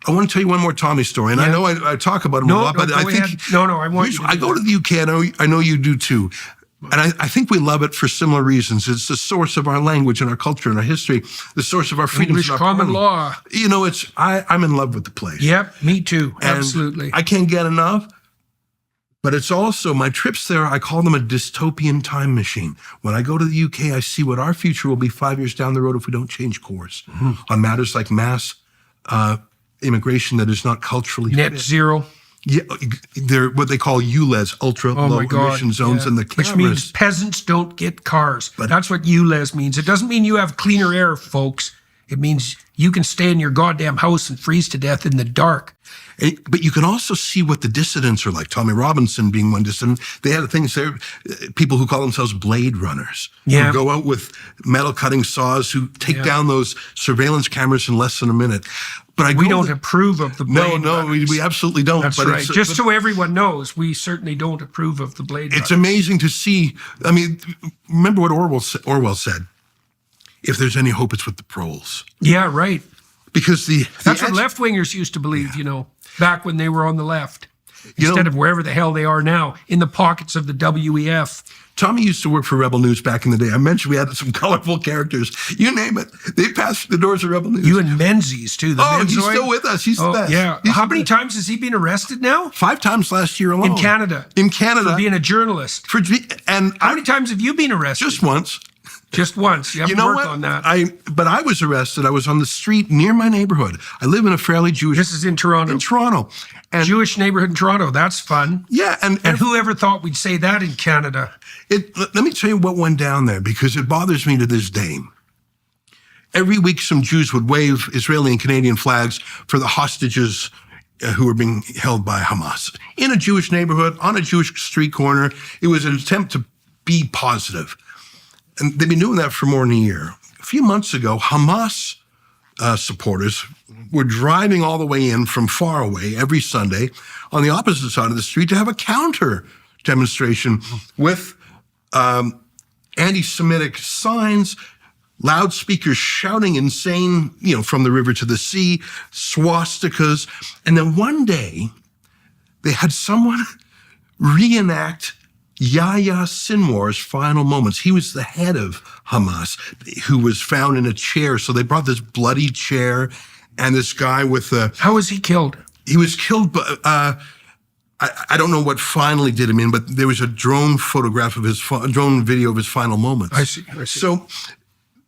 I want to tell you one more Tommy story, and I know I talk about him a lot, but I think I want you to I go to the UK. I know you do too, and I think we love it for similar reasons. It's the source of our language and our culture and our history, the source of our freedoms. English common law. You know, I'm in love with the place. Yep, me too. And absolutely. I can't get enough. But it's also, my trips there, I call them a dystopian time machine. When I go to the UK, I see what our future will be 5 years down the road if we don't change course on matters like mass immigration that is not culturally net fit. zero. Yeah, they're what they call ULEZ, ultra low emission zones, and the cameras. Which means peasants don't get cars. But that's what ULEZ means. It doesn't mean you have cleaner air, folks. It means you can stay in your goddamn house and freeze to death in the dark. But you can also see what the dissidents are like. Tommy Robinson being one dissident. They had things there, people who call themselves blade runners, who go out with metal cutting saws, who take down those surveillance cameras in less than a minute. But we don't approve of the blade runners. We absolutely don't. That's right. Just so everyone knows, we certainly don't approve of the blade runners. It's amazing to see. I mean, remember what Orwell said. If there's any hope, it's with the proles. Yeah, right. Because that's what left-wingers used to believe, back when they were on the left, instead of wherever the hell they are now, in the pockets of the WEF. Tommy used to work for Rebel News back in the day. I mentioned we had some colorful characters. You name it. They passed the doors of Rebel News. You and Menzies, too. He's still with us. He's the best. Yeah. How many times has he been arrested now? 5 times last year alone. In Canada. For being a journalist. How many times have you been arrested? Just once. Just once. You have to work on that. But I was arrested. I was on the street near my neighborhood. I live in a fairly Jewish... This is in Toronto. In Toronto. And Jewish neighborhood in Toronto. That's fun. Yeah. And whoever thought we'd say that in Canada? Let me tell you what went down there, because it bothers me to this day. Every week, some Jews would wave Israeli and Canadian flags for the hostages who were being held by Hamas. In a Jewish neighborhood, on a Jewish street corner. It was an attempt to be positive. And they've been doing that for more than a year. A few months ago, Hamas supporters were driving all the way in from far away every Sunday on the opposite side of the street to have a counter demonstration with anti-Semitic signs, loudspeakers shouting insane, from the river to the sea, swastikas. And then one day, they had someone reenact Yahya Sinwar's final moments. He was the head of Hamas, who was found in a chair. So they brought this bloody chair and this guy with a... How was he killed? He was killed, I don't know what finally did him in, but there was a drone photograph of drone video of his final moments. I see. So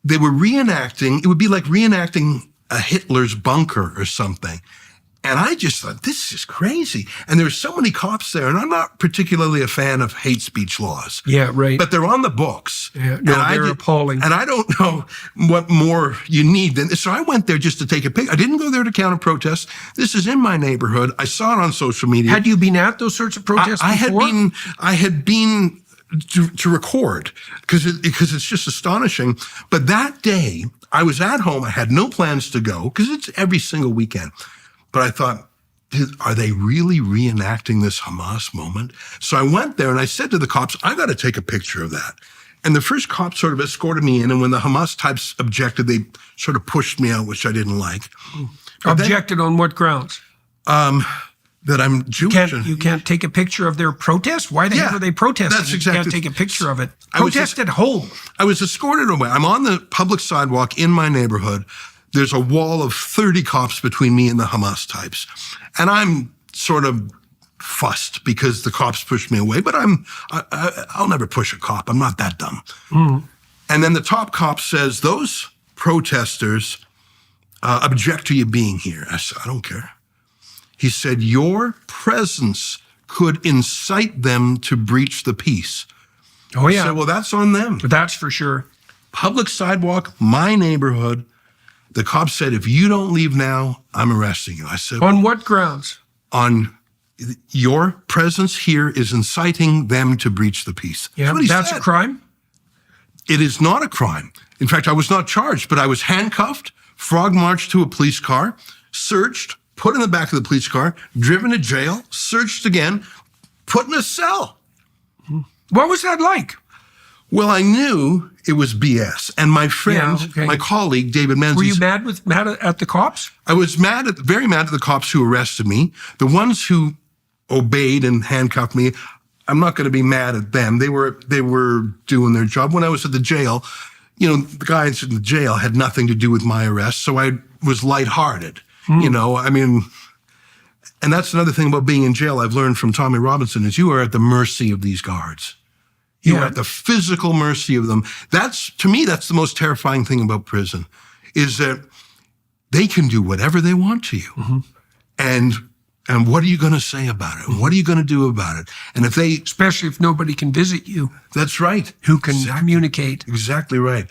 they were reenacting, it would be like reenacting a Hitler's bunker or something. And I just thought, this is crazy. And there were so many cops there, and I'm not particularly a fan of hate speech laws. Yeah, right. But they're on the books. Yeah, they're appalling. And I don't know what more you need. So I went there just to take a picture. I didn't go there to counter protest. This is in my neighborhood. I saw it on social media. Had you been at those sorts of protests before? I had been to record, because it's just astonishing. But that day, I was at home. I had no plans to go, because it's every single weekend. But I thought, are they really reenacting this Hamas moment? So I went there and I said to the cops, I got to take a picture of that. And the first cop sort of escorted me in. And when the Hamas types objected, they sort of pushed me out, which I didn't like. Objected on what grounds? That I'm Jewish. You can't take a picture of their protest? Why the hell are they protesting? That's exactly. You can't take a picture of it. Protest at home. I was escorted away. I'm on the public sidewalk in my neighborhood. There's a wall of 30 cops between me and the Hamas types. And I'm sort of fussed because the cops pushed me away, but I'll never push a cop. I'm not that dumb. Mm. And then the top cop says, those protesters object to you being here. I said, I don't care. He said, your presence could incite them to breach the peace. Oh, yeah. I said, well, that's on them. That's for sure. Public sidewalk, my neighborhood. The cop said, if you don't leave now, I'm arresting you. I said, on what grounds? On your presence here is inciting them to breach the peace. Yeah, that's a crime? It is not a crime. In fact, I was not charged, but I was handcuffed, frog marched to a police car, searched, put in the back of the police car, driven to jail, searched again, put in a cell. What was that like? Well, I knew it was BS. And my friend, my colleague, David Menzies. Were you mad at the cops? I was very mad at the cops who arrested me. The ones who obeyed and handcuffed me, I'm not going to be mad at them. They were doing their job. When I was at the jail, the guys in the jail had nothing to do with my arrest, so I was lighthearted. And that's another thing about being in jail I've learned from Tommy Robinson is you are at the mercy of these guards. You are at the physical mercy of them. To me, that's the most terrifying thing about prison, is that they can do whatever they want to you. Mm-hmm. And what are you going to say about it? And what are you going to do about it? And especially if nobody can visit you. That's right. Who can communicate. Exactly right.